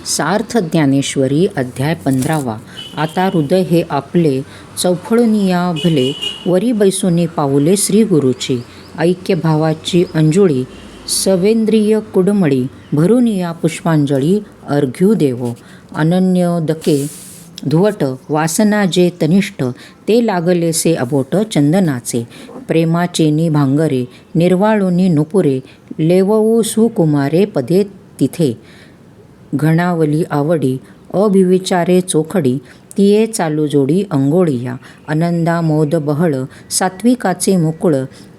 सार्थ ज्ञानेश्वरी अध्याय 15. आता हृदय हे आपले चौफळुनिया भले, वरी बैसुनी पाऊले श्रीगुरूची. ऐक्य भावाची अंजुळी, सवेंद्रिय कुडमळी, भरुनिया पुष्पांजळी अर्घ्यू देवो. अनन्योदके धुवट, वासना जे तनिष्ठ, ते लागलेसे अबोट चंदनाचे. प्रेमाचेनी भांगरे, निर्वाळुनी नुपुरे, लेवऊ सुकुमारे पदे तिथे. घणावली आवडी, अभिविचारे चोखडी, तिये चालू जोडी अंगोळिया. आनंदा मोद बहळ, सात्विकाचे मुकुळ,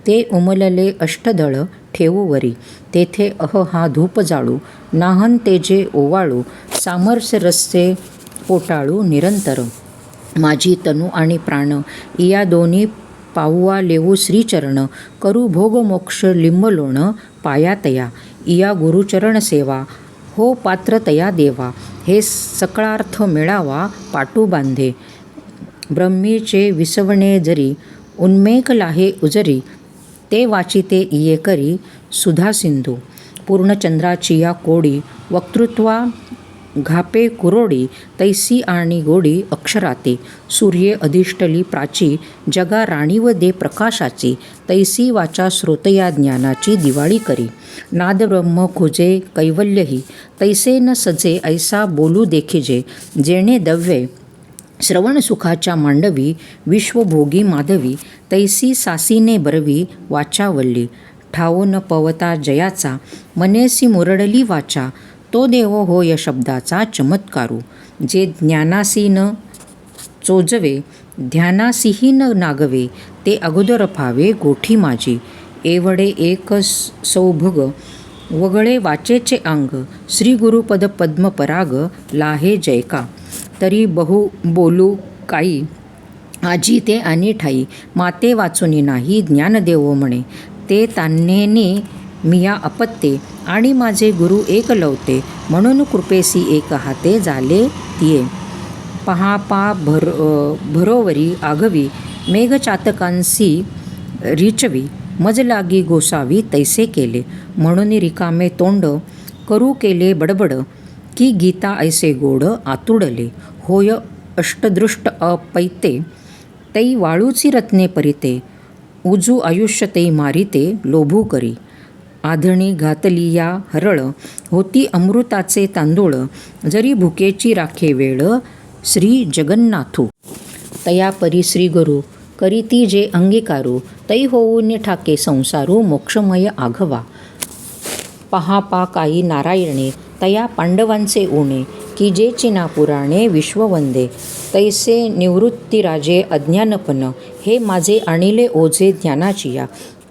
ते उमलले अष्टदळ ठेवूवरी. तेथे हा धूप जाळू, नाहन तेजे ओवाळू, सामरस्य रस्से पोटाळू निरंतर. माझी तनु आणि प्राण, इया दोन्ही पाऊआ लेवू श्रीचरण. करू भोग मोक्ष लिंबलोण पायातया, इया गुरुचरण सेवा, हो पात्र तया देवा. हे सकळार्थ मिळावा पाटू बांधे, ब्रह्मीचे विसवणे जरी, उन्मेक लाहे उजरी, ते वाचिते इये करी सुधा सिंधू. पूर्णचंद्राची या कोडी, वक्तृत्वा घापे कुरोडी, तैसी आणि गोडी अक्षराते. सूर्ये अधिष्टली प्राची, जगा राणीव दे प्रकाशाची, तैसी वाचा श्रोतया ज्ञानाची दिवाळी करी. नाद ब्रह्म खुजे कैवल्यही, तैसे न सजे ऐसा बोलू देखिजे, जेणे दव्ये श्रवण सुखाच्या मांडवी, विश्वभोगी माधवी, तैसी सासीने बरवी वाचावल्ली. ठावो न पवता जयाचा, मनेसी मुरडली वाचा, तो देव होय शब्दाचा चमत्कारू. जे ज्ञानासी न चोजवे, ध्यानासीही न नागवे, ते अगोदर फावे गोठी माझी. एवढे एक सौभग, वगळे वाचेचे अंग, श्री गुरुपद पद्म पराग लाहे जयका. तरी बहु बोलू काही, आजी ते आणि ठाई, माते वाचुनी नाही ज्ञानदेव म्हणे. ते तान्हेने मिया अपत्ये, आणि माझे गुरु एक लवते, म्हणून कृपेसी एक हाते झाले तिये. पहा भरोवरी आघवी, मेघ चातकांसी रिचवी, मज लागी गोसावी तैसे केले. म्हणून रिकामे तोंड करू केले बडबड, की गीता ऐसे गोड आतुडले. होय अष्टदृष्ट अपैते, तै वाळूची रत्ने परिते, उजू आयुष्य तै मारिते लोभू करी. आधणी घातली या हरळ, होती अमृताचे तांदूळ, जरी भुकेची राखे वेळ श्री जगन्नाथू. तया परी श्रीगुरु करीती जे अंगीकारू, तै होऊन ठाके संसारू मोक्षमय आघवा. पहा काही नारायणे, तया पांडवांचे उणे, की जे चिना पुराणे विश्ववंदे. तैसे निवृत्तीराजे अज्ञानपण, हे माझे आणिले ओझे ज्ञानाचिया.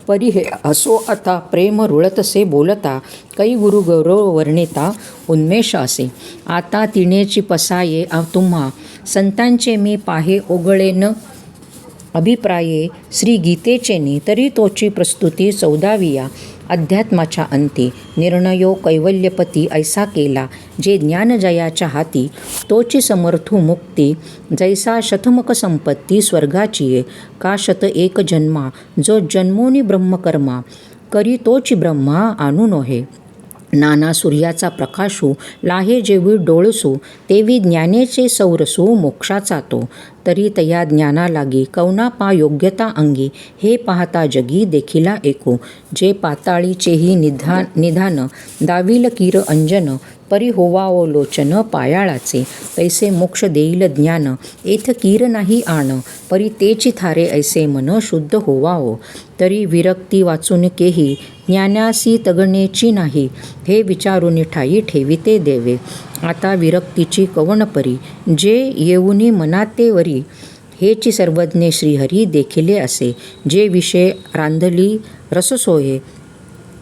परी हे असो आता प्रेम रुळतसे बोलता, कै गुरु गौरव वर्णिता उन्मेष असे. आता तिणेची पसाये तुम्हा, संतांचे मी पाहे ओगळेन अभिप्राये. श्री गीतेचेनी तरी तोची प्रस्तुती 14व्या अध्यात्माच्या अंती. निर्णयो कैवल्यपती ऐसा केला, जे ज्ञान जयाच्या हाती, तोची समर्थू मुक्ती. जैसा शतमक संपत्ती स्वर्गाचीये, का शत एक जन्मा, जो जन्मोनी ब्रह्मकर्मा, करी तोची ब्रह्मा आणू नोहे. नाना सूर्याचा प्रकाशू, लाहे जेवी डोळसू, तेवी ज्ञानेचे सौरसू मोक्षाचा तो. तरी तया ज्ञाना लागी, कौना पा योग्यता अंगी, हे पाहता जगी देखिला एकू. जे पाताळीचेही निधान, दाविल कीर अंजन, परी होवाओ लोचन पायाळाचे. तैसे मोक्ष देईल ज्ञान, एथ कीर नाही आण, परी तेची थारे ऐसे मन शुद्ध होवाओ. तरी विरक्ती वाचून केही, ज्ञानासी तगणेची नाही, हे विचारून ठाई ठेविते देवे. आता विरक्तीची कवण परी, जे येऊनी मनाते वरी, हेची सर्वज्ञ श्रीहरी देखिले असे. जे विषय रांधली रससोये,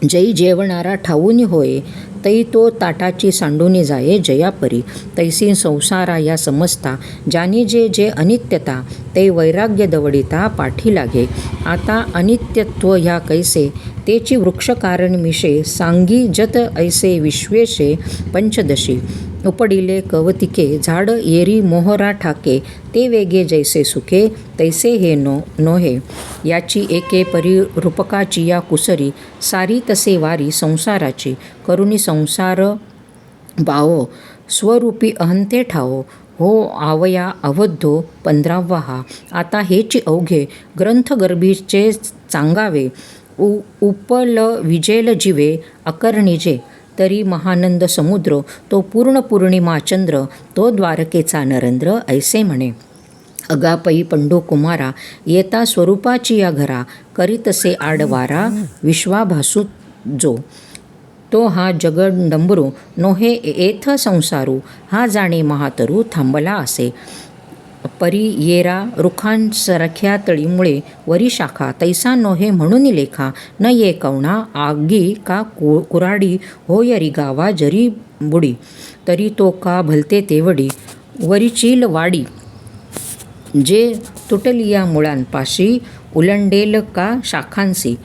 जै जेवणारा ठाऊनी होये, तै तो ताटाची सांडूनी जाये जयापरी. तैसी संसारा या समजता, ज्यानी जे जे अनित्यता, ते वैराग्य दवडिता पाठी लागे. आता अनित्यत्व ह्या कैसे, तेची वृक्ष कारण मिशे, सांगी जत ऐसे विश्वेशे पंचदशी. उपडिले कवतिके झाड, येरी मोहरा ठाके, ते वेगे जैसे सुखे, तैसे हे नोहे. याची एके परी रूपकाची या कुसरी, सारी तसे वारी संसाराची. करुणी संसार बाओ स्वरूपी अहंते ठाओ हो आवया अवद्धो 15वा हा. आता हेची अवघे ग्रंथगर्भीचे चांगावे उपल विजेल जीवे अकर्णिजे. तरी महानंद समुद्र तो पूर्ण पूर्णिमा चंद्र तो द्वारकेचा नरेंद्र ऐसे म्हणे. अगापई पंडू कुमारा येता स्वरूपाची या घरा करीतसे आडवारा विश्वाभासू जो. तो हा जगडंबरू नोहे येथ संसारू हा जाणे महातरू थांबला असे. परी येरा रुखांसारख्या तळीमुळे वरी शाखा तैसा नोहे म्हणून लेखा न ये कवणा आगी का कुराडी होय रिगावा जरी बुडी. तरी तो का भलते तेवडी वरीचील वाडी जे तुटलिया मुळांपाशी उलंडेल का शाखांसी.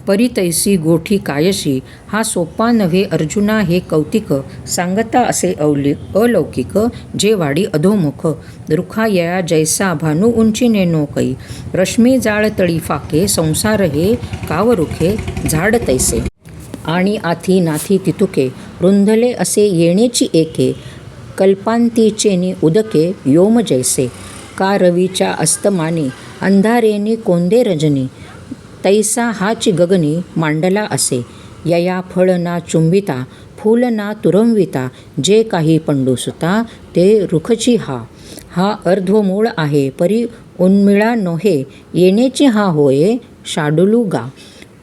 परितैसी गोठी कायशी हा सोपा नव्हे अर्जुना हे कौतिक सांगता असे अलौकिक जे वाडी अधोमुख रुखा या जैसा भानू उंची नेनो कै रश्मी जाळ तळी फाके संसार हे कावरुखे झाड तैसे. आणि आथी नाथी तितुके रुंधले असे येणेची एके कल्पांतीचेनी उदके योम जैसे. का रवीच्या अस्तमानी अंधारेनी कोंदे रजनी तैसा हाची गगनी मांडला असे. यया फळ ना चुंबिता फूल ना तुरंविता जे काही पंडूसुता ते रुखची हा. हा अर्ध्वमूळ आहे परी उन्मिळा नोहे येणेची हा होये शाडुलू गा.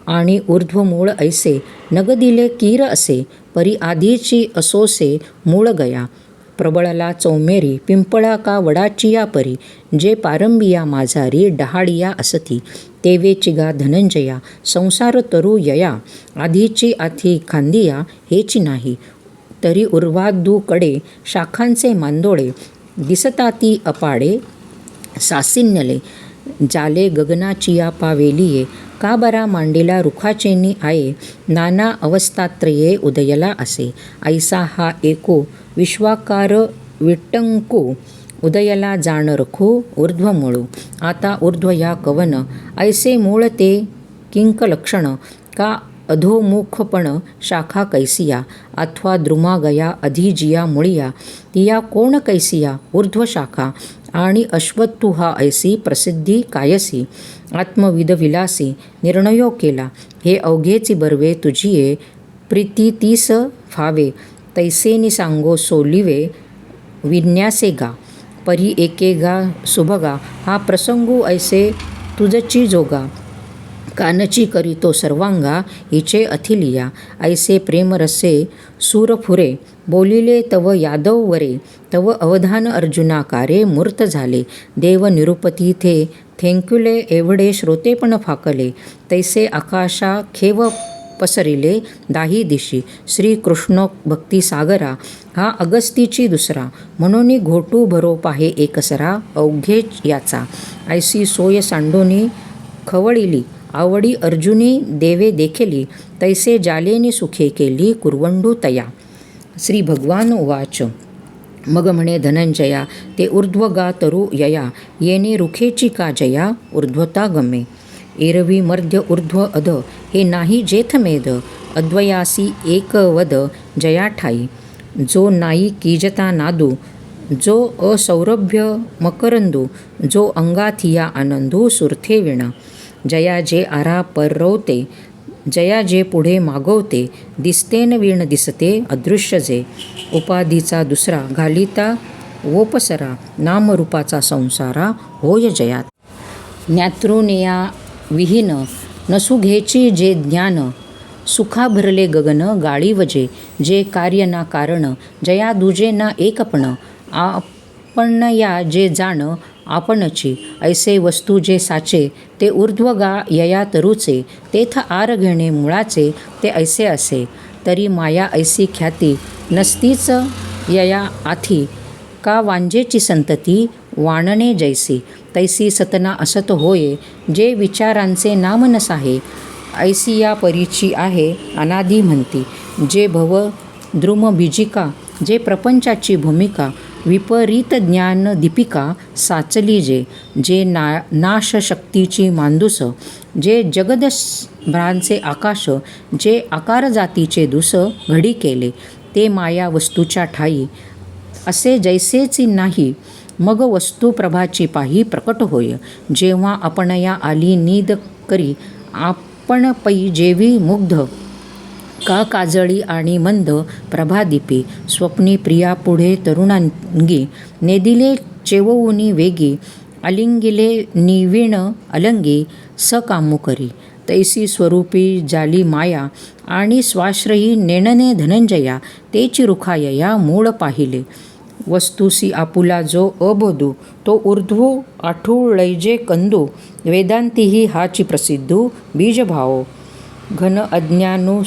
आणि ऊर्ध्वमूळ ऐसे नगदिले कीर असे परी आधीची असोसे मूळ गया. प्रबळला चौमेरी पिंपळा का वडाचिया परी जे पारंबिया माझारी डहाळिया असती. तेवेची गा धनंजया संसार तरू यया आधीची आथी खांदिया हेची नाही. तरी उर्वादूकडे शाखांचे मांदोळे दिसताती अपाडे सासिन्यले जाले गगनाचिया पावेलिये का बरा मांडिला रुखाचेनी आये नाना अवस्थात्रये उदयला असे. ऐसा हा एको विश्वाकार विट्टंकू उदयला जाण रखू ऊर्ध्वमूळू. आता ऊर्ध्व या कवन ऐसे मूळ ते किंकलक्षण का अधोमुखपण शाखा कैसिया अथवा द्रुमा गया अधिजिया मुळिया तिया कोण कैसिया ऊर्ध्व शाखा. आणि अश्वत्थू हा ऐसी प्रसिद्धी कायसी आत्मविद विलासी निर्णयो केला. हे अवघेची बर्वे तुझिये प्रीती तीस फावे तैसेनी सांगो सोलिवे विन्यासे गा. परी एके गा सुभगा हा प्रसंगू ऐसे तुझची जोगा. कानची करीतो सर्वांगा हिचे अथिलिया ऐसे प्रेमरसे सूरफुरे बोलिले तव यादव वरे. तव अवधान अर्जुनाकारे मूर्त झाले देव निरुपती थे थेंकुले एवढे श्रोतेपण फाकले. तैसे आकाशा खेव पसरिले दाही दिशी. श्रीकृष्ण भक्तिसागरा हा अगस्तीची दुसरा म्हणून घोटू भरो पाहे एकसरा अवघे याचा. ऐसी सोय सांडोनी खवळिली आवडी अर्जुनी देवे देखिली तैसे जालेनी सुखे केली कुरवंडू तया. श्री भगवान उवाच. मग म्हणे धनंजया ते ऊर्ध्व गा तरू यया येणे रुखेची का जया ऊर्ध्वता गमे. एरवी मर्ध्य ऊर्ध्व अध हे नाही जेथ मेद अद्वयासी एक वद जया ठाई. जो नाई कीजता नादू जो असौरभ्य मकरंदू जो अंगाथिया आनंदू सुरथे विण. जया जे आरा परवते जया जे पुढे मागवते दिसतेन विण दिसते अदृश्य जे. उपाधीचा दुसरा घालिता वोपसरा नामरूपाचा संसारा होय जयात. ज्ञातृनेया विहीन नसुघेची जे ज्ञान सुखा भरले गगन गाळी वजे. जे कार्य ना कारण जया दुजे ना एकपण आपण या जे जाण आपणची. ऐसे वस्तू जे साचे ते ऊर्ध्वगा यया तरुचे तेथ आर घेणे मुळाचे ते ऐसे असे. तरी माया ऐसी ख्याती नसतीच यया आथी का वांजेची संतती वाणणे जैसी. तैसी सतना असत होये जे विचारांचे नाम नसाहे. ऐसी या परीची आहे अनादी म्हणती. जे भव द्रुम बीजिका जे प्रपंचाची भूमिका विपरीत ज्ञान दीपिका साचली जे. जे नाश शक्तीची मांदूस जे जगदभ्रांचे आकाश जे आकार जातीचे दुस घडी केले. ते माया वस्तूच्या ठाई, असे जैसेची नाही, मग वस्तू प्रभाची पाही प्रकट होय. जेव्हा आपणया आली नीद करी, आपण पै जेवी मुग्ध, का काजळी आणि मंद प्रभादीपी, स्वप्नी प्रिया पुढे तरुणांगी, नेदिले चेवऊनी वेगी, अलिंगिले निवीण अलंगी, सकामू करी. तैसी स्वरूपी जाली माया, आणि स्वाश्रयी नेणने धनंजया, तेची रुखायया मूळ पाहिले. वस्तुसी आपुला जो अबोधू, तो ऊर्ध्व आठू लैजे कंदू, वेदांतीही हाची प्रसिद्धू बीजभावो. घन अज्ञानू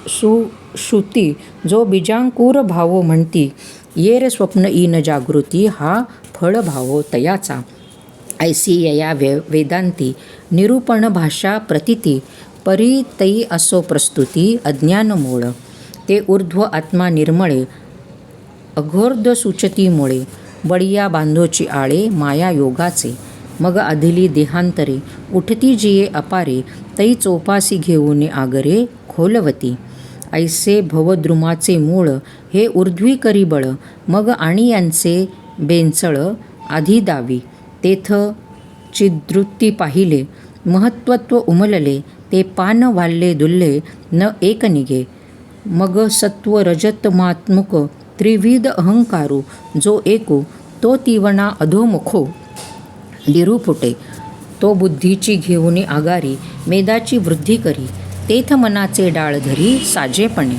सुश्रुती, जो बीजांकुर भावो म्हणती, येर स्वप्न ईन जागृती, हा फळ भावो तयाचा. ऐसी यया वेदांती, निरूपण भाषा प्रतिती, परी तई असो प्रस्तुती, अज्ञान मूळ. ते ऊर्ध्व आत्मा निर्मळे, अघोर्ध सुचतीमुळे, बळिया बांधोची आळे माया योगाचे. मग अधली देहांतरे, उठती जिये अपारे, तई चोपासी घेऊन आगरे खोलवती. ऐसे भवद्रुमाचे मूळ, हे ऊर्ध्वी करी बळ, मग आणि यांचे बेंचळ आधी दावी. तेथ चिद्वृत्ती पाहिले, महत्त्वत्व उमलले, ते पान वाल्ले दुल्ले, न एक निघे. मग सत्व रजत मात्मुक, त्रिविध अहंकारू, जो एकू, तो तिवणा अधोमुखो लिरू फुटे. तो बुद्धीची घेऊन आगारी, मेदाची वृद्धी करी, तेथ मनाचे डाळ धरी साजेपणे.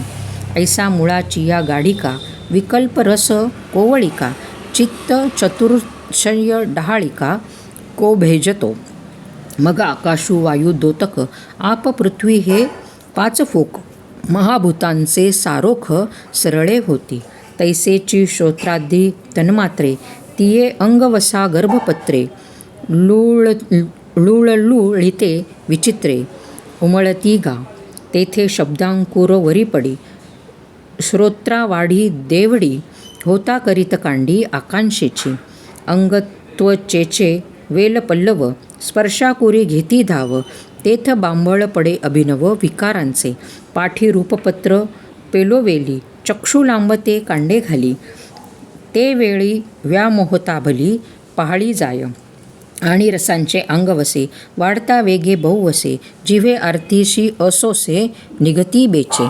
ऐसा मुळाची या गाढिका, विकल्प रस कोवळिका, चित्त चतुर्षय डहाळिका, को भेजतो. मग आकाशू वायू दोतक, आप पृथ्वी हे पाच फोक, महाभूतांचे सारोख सरळे होती. तैसेची श्रोत्रादी तन्मात्रे, तिये अंगवसा गर्भपत्रे, लुळलुळिते विचित्रे, उमळती गा. तेथे शब्दांकुर वरी पडी, श्रोत्रावाढी देवडी, होता करीत कांडी आकांक्षेची. अंगत्वचेचे वेल पल्लव, स्पर्शाकुरी घेती धाव, तेथ बांबळ पडे अभिनव विकारांचे. पाठी रूपपत्र पेलोवेली, चक्षु लांबते कांडे घाली, ते वेळी व्यामोहता भली पहाळी जाय. आणि रसांचे अंगवसे, वाढता वेगे बहुवसे, जिव्हे आरतीशी असोसे निगती बेचे.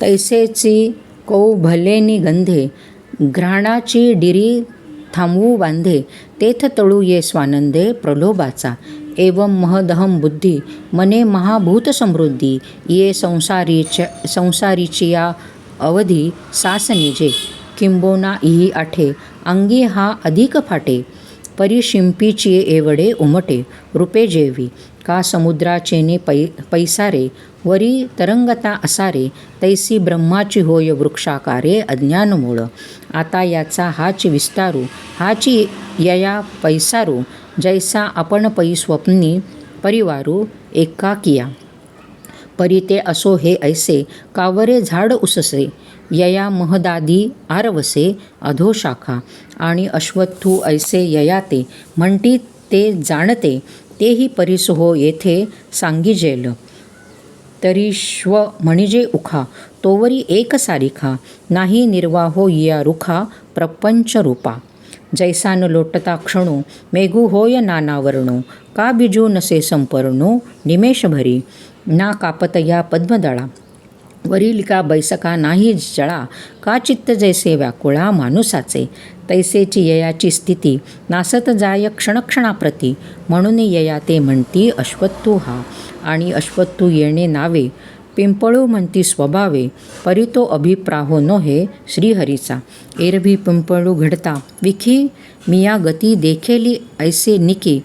तैसेची कौभलेनी गंधे, घ्राणाची डिरी थांबवू बांधे, तेथ तळू ये स्वानंदे प्रलोभाचा. एवं महदहम बुद्धी, मने महाभूत समृद्धी, ये संसारीची या अवधी सास निजे. किंबोना इही आठे, अंगी हा अधिक फाटे, परिशिंपीची एवढे उमटे, रूपे जेवी. का समुद्राचेने पैसारे, वरी तरंगता असारे, तैसी ब्रह्माची होय वृक्षाकारे अज्ञानमूळ. आता याचा हाच विस्तारू, हाची यया पैसारू, जैसा आपण पै स्वप्नी परिवारू एकाकिया. परी ते असो हे ऐसे, कावरे झाड उससे, यया महदादी आरवसे अधोशाखा. आणि अश्वत्थू ऐसे ययाते, म्हणती ते जाणते, तेही परीस हो येथे सांगिजेल. तरीश्व म्हणजे उखा, तोवरी एक सारिखा, नाही निर्वाहो या रुखा प्रपंच रूपा. जैसा न लोटता क्षणू, मेघू होय नानावर्णो, का बिजू नसे संपर्णो निमेषभरी. ना कापत या पद्मदळा, वरील का बैसका नाही जळा, का चित्त जैसे व्याकुळा माणुसाचे. तैसेची ययाची स्थिती, नासत जाय क्षणक्षणाप्रती, म्हणून यया ते म्हणती अश्वत्थू हा. आणि अश्वत्थू येणे नावे, पिंपळू म्हणती स्वभावे, परितो अभिप्राहो नोहे श्रीहरीचा. एरवी पिंपळू घडता विखी, मिया गती देखेली ऐसे निकी,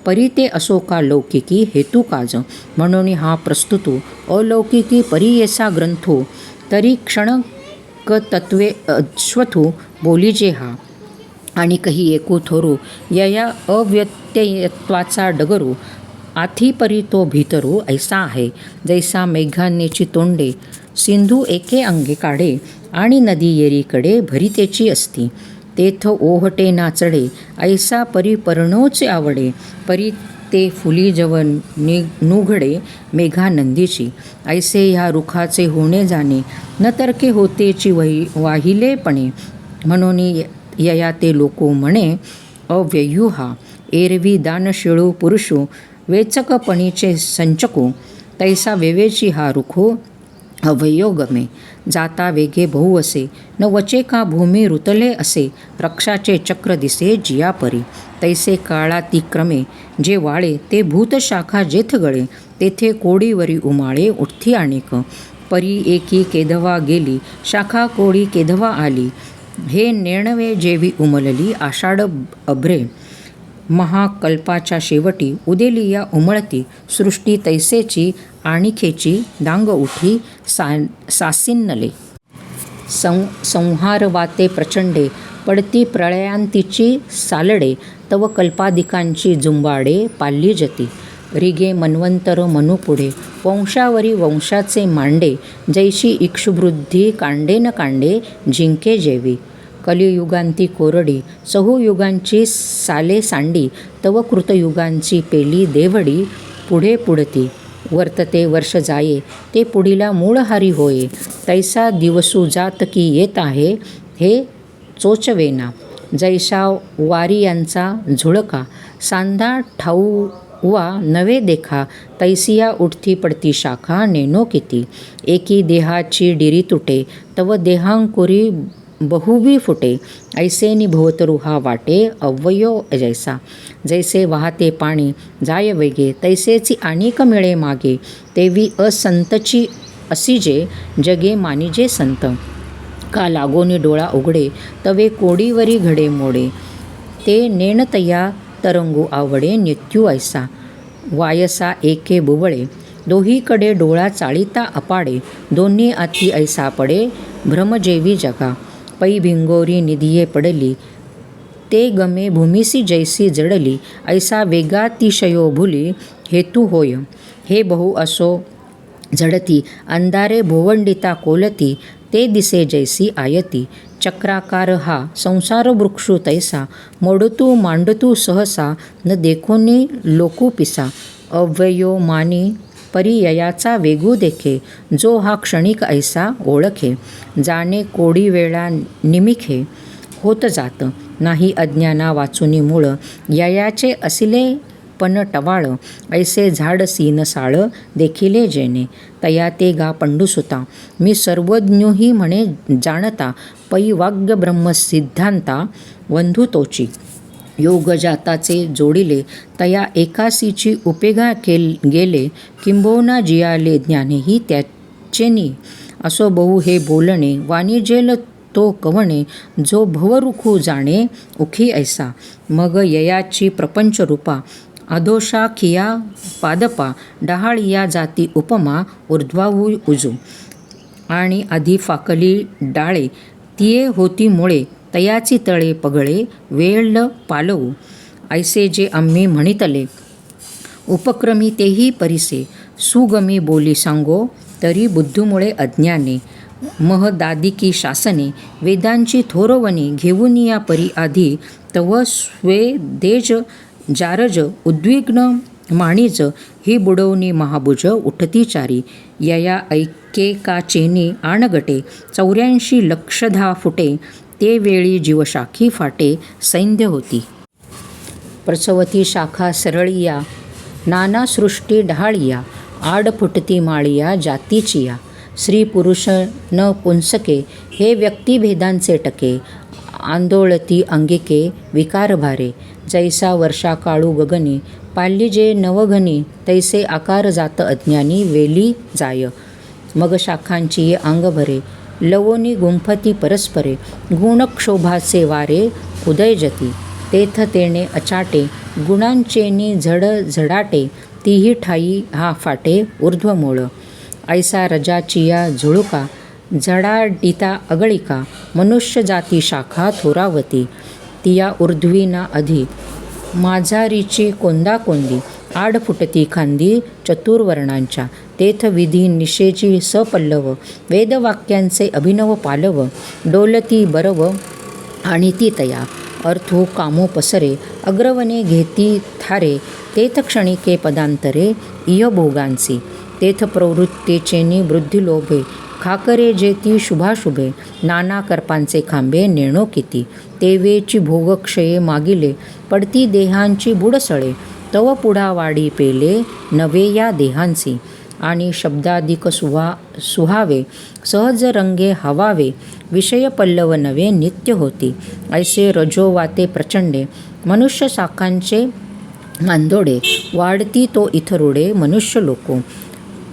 परी ते असो का लौकिकी हेतू काज. म्हणून हा प्रस्तुतू अलौकिकी परियेसा ग्रंथो, तरी क्षणकतत्वे अश्वथू बोलीजे हा. आणि कही एकू थोरू, यया अव्यत्ययत्वाचा डगरू, आथी परी तो भीतरू ऐसा आहे. जैसा मेघान्येची तोंडे, सिंधू एके अंगे काढे, आणि नदी येरीकडे भरितेची असती, तेथ ओहटे ना चढे, ऐसा परी पर्णोचे आवडे. परी ते फुली जव नुघडे मेघानंदीची. ऐसे ह्या रुखाचे होणे जाणे न तरके होतेची वाहिलेपणे. म्हणून यया ते लोको म्हणे अव्ययूहा. एरवी दानशिळू पुरुषो वेचकपणीचे संचको. तैसा वेवेची हा रुखो अवयव गमे. जाता वेगे बहु असे न वचे का भूमी रुतले असे. रक्षाचे चक्र दिसे जियापरी. तैसे काळातिक्रमे जे वाळे ते भूतशाखा जेथ गळे. तेथे कोडीवरी उमाळे उठती आणिक. परी एकी केधवा गेली शाखा कोडी केधवा आली. हे नेणवे जेवी उमलली आषाढ अभ्रे. महाकल्पाच्या शेवटी उदेली या उमळती सृष्टी तैसेची आणिखेची डांग उठी सासिन्नले. संहार वाते प्रचंडे पडती प्रळयांतीची सालडे. तव कल्पादिकांची जुंबाडे पाल्ली जती. रिगे मन्वंतर मनुपुढे वंशावरी वंशाचे मांडे. जैशी इक्षुवृद्धी कांडे न कांडे जिंके जेवी. कलियुगांती कोरडी चहुयुगांची साले सांडी. तव कृतयुगांची पेली देवडी पुढे पुढती. वर्तते वर्ष जाये ते पुढीला मूळहारी होये. तैसा दिवसू जात की येत आहे हे चोचवेना. जैसा वारियांचा झुळका सांधा ठाऊवा नवे देखा. तैसिया उठती पडती शाखा नेनो किती. एकी देहाची डिरी तुटे तव देहांकुरी बहुवी फुटे. ऐसे निभवतरू हा वाटे अव्ययो जैसा. जैसे वाहते पाणी जाय वेगे तैसेची आणिक मिळे मागे. तेवी असंतची असिजे जगे मानिजे संत. का लागोनी डोळा उघडे तवे कोडीवरी घडे मोडे. ते नेणतया तरंगू आवडे नित्यू ऐसा. वायसा एके बुबळे दोहीकडे डोळा चाळीता अपाडे. दोन्ही आती ऐसा पडे भ्रमजेवी जगा. पै भिंगोरी निधिये पडली ते गमे भूमिसी जैसी जडली. ऐसा वेगातिशयो भुली हेतू होय. हे बहु असो झडती अंधारे भोवंडिता कोलती. ते दिसे जैसी आयती. चक्राकार हा संसार वृक्षू तैसा. मोडतू मांडतू सहसा न देखोनी लोकू पिसा. अव्ययो मानी परिययाचा वेगू देखे. जो हा क्षणिक ऐसा ओळखे. जाणे कोडी वेळा निमिखे होत जात. नाही अज्ञाना वाचुनी मूळ. ययाचे असिले पण टवाळ. ऐसे झाड सीन साळ देखिले जेणे. तया ते गा पंडुसुता मी सर्वज्ञही म्हणे जाणता. पै वाग्य ब्रह्म सिद्धांता वंधू तोची. योग जाताचे जोडिले तया एकासीची उपेगा गेले. किंबहुना जियाले ज्ञानेही त्याचेनी. असो बहु हे बोलणे वाणिजेल तो कवणे. जो भवरुखू जाणे उखी ऐसा. मग ययाची प्रपंच रूपा अधोषा खिया पादपा. डहाळिया जाती उपमा ऊर्ध्वाहू उजू. आणि आधी फाकली डाळे तिये होती मुळे. तयाची तळे पगळे वेळ पालवू. ऐसे जे आम्ही म्हणितले उपक्रमी तेही परिसे. सुगमी बोली सांगो तरी बुद्धमुळे अज्ञाने. महदादिकी शासने वेदांची थोरवणे. घेऊन या परी आधी तव स्वेदेज जारज उद्विग्न माणिज. ही बुडवणी महाभुज उठती चारी. यया ऐकेकाचेनी आणगटे 84 लक्षधा फुटे. ते वेळी जीवशाखी फाटे सैन्य होती. प्रसवती शाखा सरळिया नाना सृष्टी डहाळिया. आड फुटती माळिया जातीचिया. स्त्री पुरुष न पुंसके हे व्यक्तिभेदांचे टके. आंदोळती अंगिके विकार भारे. जैसा वर्षा काळू गगनी पाल्ली जे नवघनी. तैसे आकार जात अज्ञानी वेली जाय. मग शाखांची ये अंग भरे लवोनी गुंफती परस्परे. गुणक्षोभाचे वारे उदयजती. तेथ तेणे अचाटे गुणांचेनी झड झडाटे. तीही ठाई हा फाटे ऊर्ध्वमूळ. ऐसा रजाचिया झुळुका झडाडिता अगळिका. मनुष्य जाती शाखा थोरावती. तिया ऊर्ध्वीना अधि माझारीची कोंदाकोंदी. आड फुटती खांदी चतुर्वर्णांच्या. तेथ विधी निशेची सपल्लव. वेदवाक्यांचे अभिनव पालव. डोलती बरव आणि ती तया. अर्थो कामो पसरे अग्रवने घेती थारे. तेथ क्षणिके पदांतरे इय भोगांसी, तेथ प्रवृत्तेचेनी वृद्धी लोभे, खाकरे जेती शुभाशुभे, नाना कर्पांचे खांबे नेणो किती, तेवेची भोगक्षये मागिले, पडती देहांची बुडसळे, तव पुढा वाडी पेले नवे या देहांसी, आणि शब्दाधिक सुहावे, सहज रंगे हवावे, विषय पल्लव नवे नित्य होती, ऐसे रजो वाते प्रचंडे, मनुष्य शाखांचे मांदोडे, वाढती तो इथरुडे मनुष्य लोको,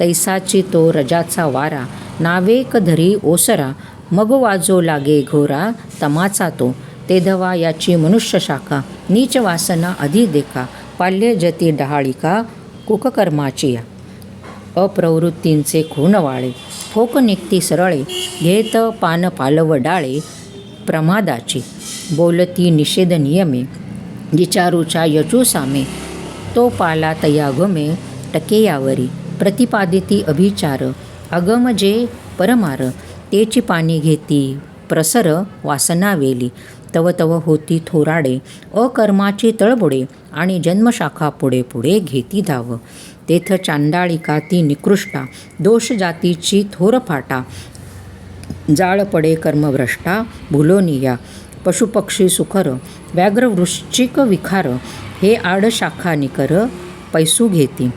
तैसाची तो रजाचा वारा, नावेक धरी ओसरा, मग वाजो लागे घोरा तमाचा तो, तेधवा याची मनुष्य शाखा, नीच वासना अधि देखा, पाल्य जती डहाळिका कुककर्माची या, अप्रवृत्तींचे खूणवाळे, फोक निघती सरळे, घेत पान पालव डाळे प्रमादाची, बोलती निषेध नियमे, विचारूच्या यचू सामे, तो पाला तया गमे टके यावरी, प्रतिपादिती अभिचार, अगम जे परमार, तेची पाणी घेती प्रसर वासना वेली, तव तव होती थोराडे, अकर्माची तळबुडे, आणि जन्मशाखा पुढे पुढे घेती धाव, तेथ चांडाळिका ती निकृष्टा, दोष जातीची थोर फाटा, जाळ पडे कर्मभ्रष्टा भुलोनिया, पशुपक्षी सुखर, व्याघ्र वृश्चिक विखार, हे आड शाखा निकर पैसू घेती,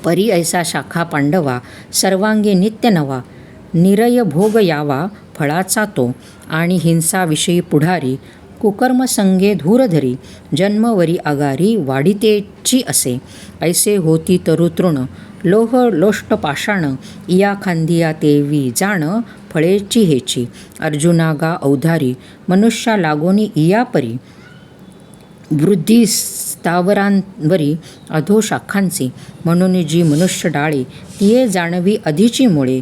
परी ऐसा शाखा पांडवा, सर्वांगी नित्य नवा, निरय भोग यावा फळाचा तो, आणि हिंसा विषयी पुढारी, कुकर्म संगे धूरधरी, जन्मवरी आगारी वाढीतेची असे, ऐसे होती तरुतृण, लोह लोष्ट पाषाण, इया खांदिया तेवी जाण, फळेची हेची, अर्जुना गा अवधारी, मनुष्या लागोनी इया परी, वृद्धी स्थावरांवरी अधो शाखांची, म्हणून जी मनुष्य डाळे, तिये जाणवी अधिची मुळे,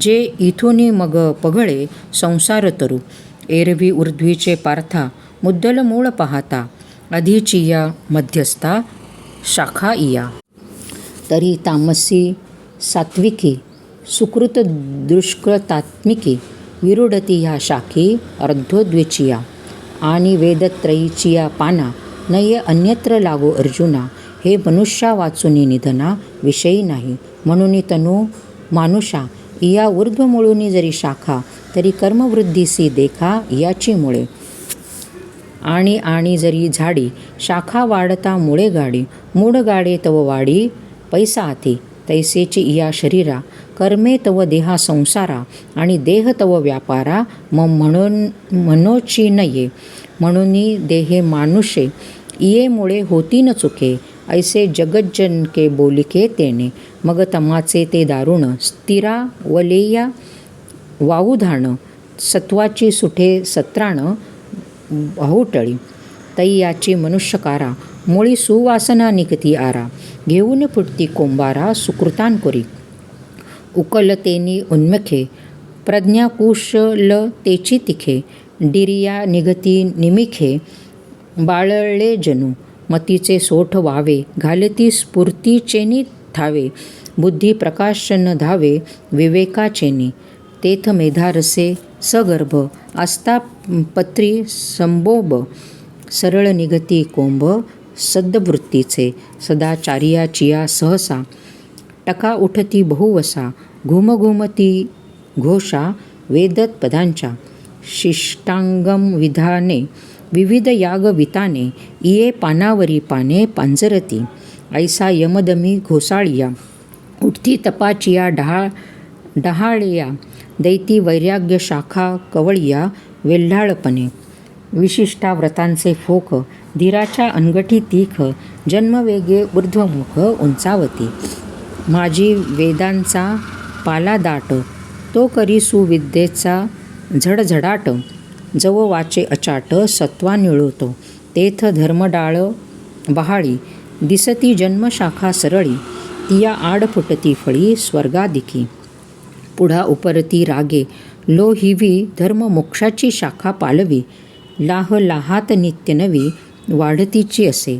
जे इथुनी मग पघळे संसार तरू, एरवी ऊर्ध्वीचे पार्था, मुद्दल मूळ पाहता, अधिचिया मध्यस्था शाखा इया, तरी तामसी सात्विकी, सुकृत दुष्कृतात्मिकी, विरुढती ह्या शाखी अर्धोद्विचिया, आणि वेदत्रयीचिया पाना, नये अन्यत्र लागो अर्जुना, हे मनुष्या वाचुनी निधना विषयी नाही, म्हणून तनु मानुषा, इया ऊर्ध्वमुळूनी जरी शाखा, तरी कर्मवृद्धीसी देखा याची मुळे, आणि जरी झाडी, शाखा वाढता मुळे गाडी, मूढ गाडे तव वाडी पैसा हाती, तैसेची इया शरीरा, कर्मे तव देहा संसारा, आणि देह तव व्यापारा, म्हणून मनोची नये, म्हणूनी देहे मानुषे, इये मुळे होती न चुके, ऐसे जगज्जनके बोलिके तेने, मग तमाचे ते दारुण, स्थिरा वलेया वाऊधाण, सत्वाची सुठे सत्राण बाहुटळी, तै याची मनुष्यकारा, मुळी सुवासना निकती आरा, घेऊन फुटती कोंबारा सुकृतांकुरी, उकलतेनी उन्मखे, प्रज्ञाकुशलतेची तिखे, डिरिया निघती निमिखे, बाळले जणू, मतीचे सोठ वावे, घालती स्फूर्तीचेनी थावे, बुद्धी प्रकाशन धावे विवेकाचेनी, तेथ मेधारसे सगर्भ, आस्था पत्री संबोब, सरळ निघती कोंभ सद्वृत्तीचे, सदाचार्याचिया सहसा, टका उठती बहुवसा, घुमघुमती घोषा वेदत पदांच्या, शिष्टांगम विधाने, विविध याग विताने, इये पानावरी पाने पांजरती, ऐसा यमदमी घोसाळिया, उठती तपाचिया डहाळिया, दैती वैराग्य शाखा कवळिया वेल्हाळपणे, विशिष्टा व्रतांचे फोक, धीराच्या अनगठी तीख, जन्मवेगे ऊर्ध्वमुख उंचावती, माझी वेदांचा पाला दाट, तो करी सुविद्येचा झडझडाट, जव वाचे अचाट सत्वा निळवतो, तेथ धर्मडाळ बहाळी, दिसती जन्मशाखा सरळी, तिया आड फुटती फळी स्वर्गादिकी, पुढा उपरती रागे लो हिवी, धर्म मोक्षाची शाखा पालवी, लाह लाहात नित्य नवी, वाढतीची असे,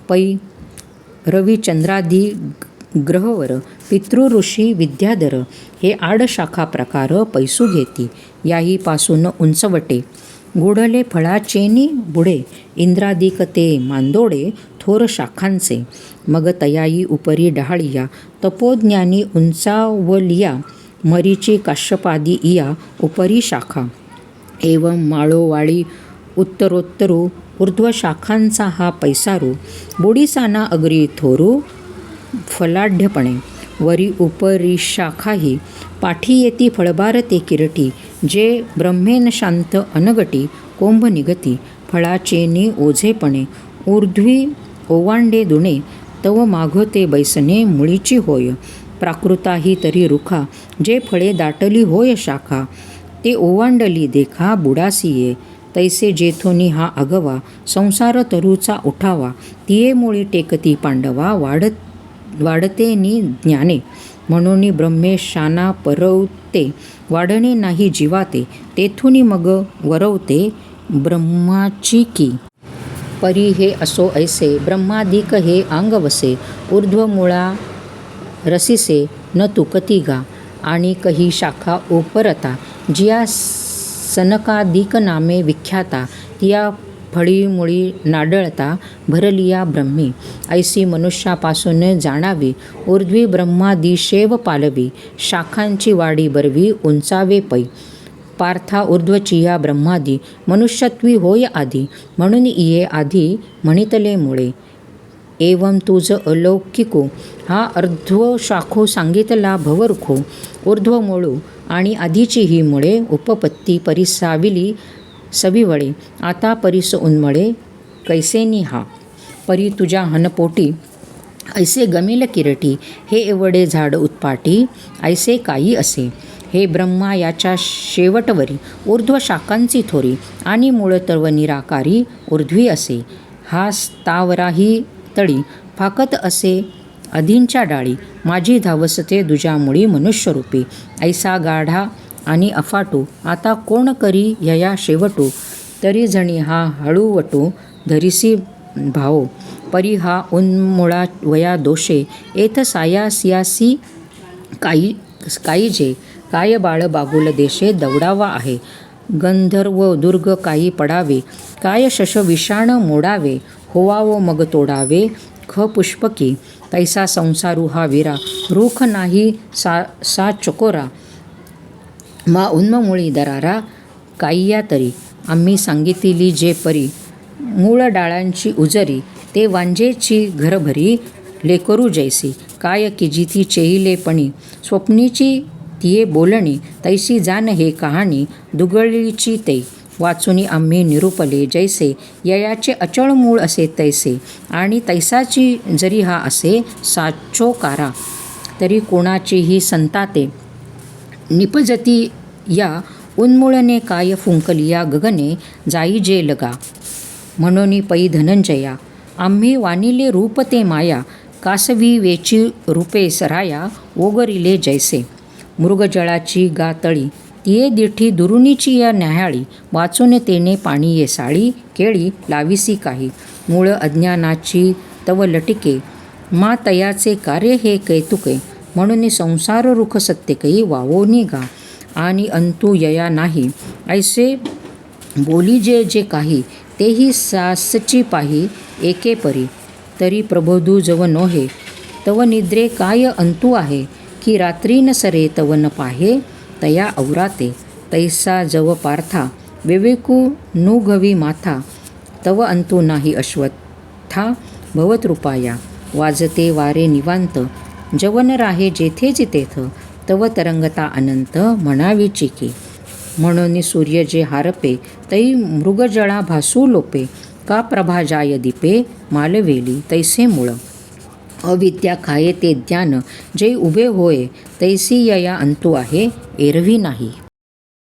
पै रविचंद्रादी ग्रहवर, पितृ ऋषी विद्याधर, हे आड शाखा प्रकार पैसू घेती, याही पासून उंचवटे, गुढले फळाचेनी बुडे, इंद्रादिक ते मांदोडे थोर शाखांचे. मग तयाई उपरी डहाळिया, तपोज्ञानी उंचावलिया, मरीची काश्यपादी इया उपरी शाखा. एवं माळोवाळी उत्तरोत्तरू, ऊर्ध्व शाखांचा हा पैसारू. बुडीसाना अग्री थोरू फलाढ्यपणे, वरी उपरी शाखाही. पाठी येती फळबार ते किरटी, जे ब्रह्मेन शांत अनगटी. कोंभ निगती फळाचेनी ओझेपणे, ऊर्ध्वी ओवांडे दुणे. तव माघ ते बैसणे मुळीची होय, प्राकृताही तरी रुखा. जे फळे दाटली होय शाखा, ते ओवांडली देखा बुडासी ये. तैसे जेथोनी हा अगवा, संसार तरूचा उठावा. तिये मुळी टेकती पांडवा, वाढते नि ज्ञाने. म्हणून ब्रह्मेशाना परवते, वाढणे नाही जीवाते. तेथुनी मग वरवते ब्रह्माची की. परी हे असो ऐसे, ब्रह्मादिक हे अंग वसे. ऊर्ध्व मुळा रसिसे, न तुकती गा. आणि कही शाखा उपरता, जिया सनकादिक नामे विख्याता. तिया फळी मुळी नाडळता, भरलिया ब्रह्मी. ऐसी मनुष्यापासून जाणावी, ऊर्ध्वी ब्रह्मादिशेव पालवी. शाखांची वाढी बरवी, उंचावे पै. पार्था ऊर्ध्वचिया ब्रह्मादी, मनुष्यत्वी होय आधी. म्हणून इये आधी म्हणितले मुळे. एवं तुझ अलौकिको, हा अर्ध्व शाखो सांगितला भवरुखो. ऊर्ध्व मुळू आणि आधीची ही मुळे, उपपत्ती परिसाविली सविवळे. आता परिस उन्मळे कैसेनी हा. परी तुझ्या हनपोटी, ऐसे गमिल किरटी. हे एवढे झाड उत्पाटी, ऐसे काही असे. हे ब्रह्मा याच्या शेवटवरी, ऊर्ध्व शाखांची थोरी. आणि मूळ तव निराकारी, ऊर्ध्वी असे. हा स्थावराही तळी, फाकत असे अधींच्या डाळी. माझी धावसते दुजामुळी मनुष्यरूपी. ऐसा गाढा आणि अफाटू, आता कोण करी यया शेवटू. तरी जणी हा हळूवटू, धरिसी भाओ. परी हा उन्मुळा वया दोषे, एथ सायासियासी काईजे. काय बाळ बागुल देशे दवडावा आहे. गंधर्व दुर्ग काही पडावे, काय शश विषाण मोडावे. होवावो मग तोडावे ख पुष्पकी. तैसा संसारू हा वीरा, रूख नाही सा चकोरा. मा उन्ममुळी दरारा, काईया तरी. आम्ही सांगितली जे परी, मूळ डाळांची उजरी. ते वांजेची घरभरी, लेकरू जैसी. काय किजिती चेहिलेपणी, स्वप्नीची तिये बोलणी. तैसी जाण हे कहाणी, दुगळीची ते. वाचुनी आम्ही निरूपले जैसे, ययाचे अचळ मूळ असे तैसे. आणि तैसाची जरी हा असे साचोकारा, तरी कोणाचीही संताते निपजती या. उन्मूळने काय फुंकलिया गगने, जाई जे लगा. म्हणून पै धनंजया, आम्ही वानिले रूप ते माया. कासवी वेची रूपे सराया, ओगरिले जैसे. मृगजळाची गातळी, तिये दिठी दुरुनीची या न्याहाळी. वाचून तेने पाणी ये साळी, केळी लाविसी काही. मूळ अज्ञानाची तव लटिके, मा तयाचे कार्य हे कैतुके. म्हणून संसार रुख सत्यकई, वावोनी गा. आणि अंतू यया नाही, ऐसे बोली जे जे काही. तेही सासची पाही, एके परी. तरी प्रबोधू जव नोहे, तव निद्रे काय अंतू आहे. की रात्री न सरे तव न पाहे, तया औराते. तैसा जव पार्था, विवेकू नुघवी माथा. तव अंतू नाही अश्वत्था, भवतृपाया. वाजते वारे निवांत, जवन राहे जेथे जितेथ. तव तरंगता अनंत, म्हणावीची की. म्हणून सूर्य जे हारपे, तै मृगजळा भासू लोपे. का प्रभा जाय दीपे, मालवेली तैसे मूळ. अविद्या खाये ते ज्ञान, जे उभे होय. तैसी यया अंतू आहे, एरवी नाही.